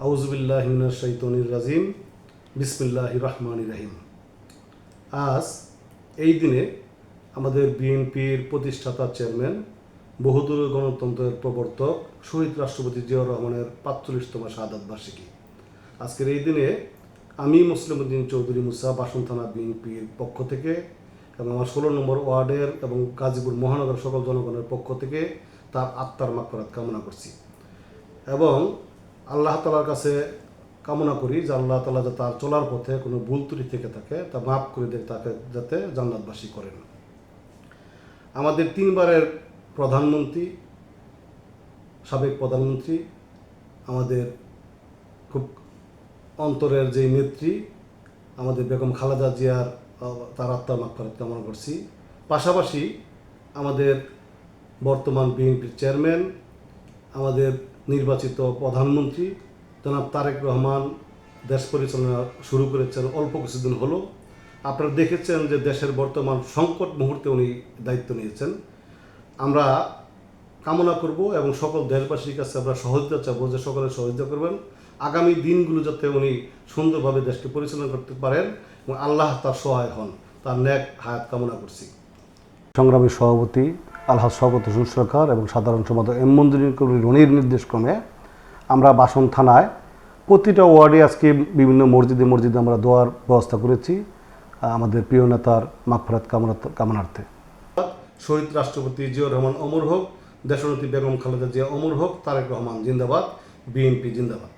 আউযুবিল্লাহি মিনাশ শাইতানির রাজিম বিসমিল্লাহির রহমানির রহিম। আজ এই দিনে আমাদের বিএনপির প্রতিষ্ঠাতা চেয়ারম্যান, বহুদলীয় গণতন্ত্রের প্রবর্তক শহীদ রাষ্ট্রপতি জিয়াউর রহমানের ৪৫তম শাহাদাত বার্ষিকী। আজকের এই দিনে আমি মুসলিম উদ্দিন চৌধুরী মুসা বাসন থানা বিএনপির পক্ষ থেকে এবং আমার ১৬ নম্বর ওয়ার্ডের এবং গাজীপুর মহানগর সকল জনগণের পক্ষ থেকে তার আত্মার মাগফিরাত কামনা করছি এবং আল্লাহ তাআলার কাছে কামনা করি যে আল্লাহ তাআলা যাতে তার চলার পথে কোনো ভুল ত্রুটি থেকে থাকে তা মাফ করে দিয়ে তাকে যাতে জান্নাতবাসী করেন। আমাদের ৩বারের প্রধানমন্ত্রী, সাবেক প্রধানমন্ত্রী, আমাদের খুব অন্তরের যে নেত্রী আমাদের বেগম খালেদা জিয়ার তার আত্মার মাগফিরাত কামনা করছি। পাশাপাশি আমাদের বর্তমান বিএনপির চেয়ারম্যান, আমাদের নির্বাচিত প্রধানমন্ত্রী জনাব তারেক রহমান দেশ পরিচালনা শুরু করেছেন অল্প কিছুদিন হলো। আপনারা দেখেছেন যে দেশের বর্তমান সংকট মুহূর্তে উনি দায়িত্ব নিয়েছেন। আমরা কামনা করব এবং সকল দেশবাসীর কাছে আমরা সহযোগিতা চাবো যে সকলে সহযোগিতা করবেন, আগামী দিনগুলো যাতে উনি সুন্দরভাবে দেশকে পরিচালনা করতে পারেন এবং আল্লাহ তার সহায় হন, তার নেক হায়াত কামনা করছি। সংগ্রামী সভাপতি আলহাজ শওকত হোসেন সরকার এবং সাধারণ সম্পাদক এম মঞ্জুরুল কবির রনির নির্দেশক্রমে আমরা বাসন থানায় প্রতিটা ওয়ার্ডে আজকে বিভিন্ন মসজিদে আমরা দোয়ার ব্যবস্থা করেছি আমাদের প্রিয় নেতার মাগফিরাত কামনার্থে। শহীদ রাষ্ট্রপতি জিয়াউর রহমান অমর হোক, দেশনেত্রী বেগম খালেদা জিয়া অমর হোক, তারেক রহমান জিন্দাবাদ, বিএনপি জিন্দাবাদ।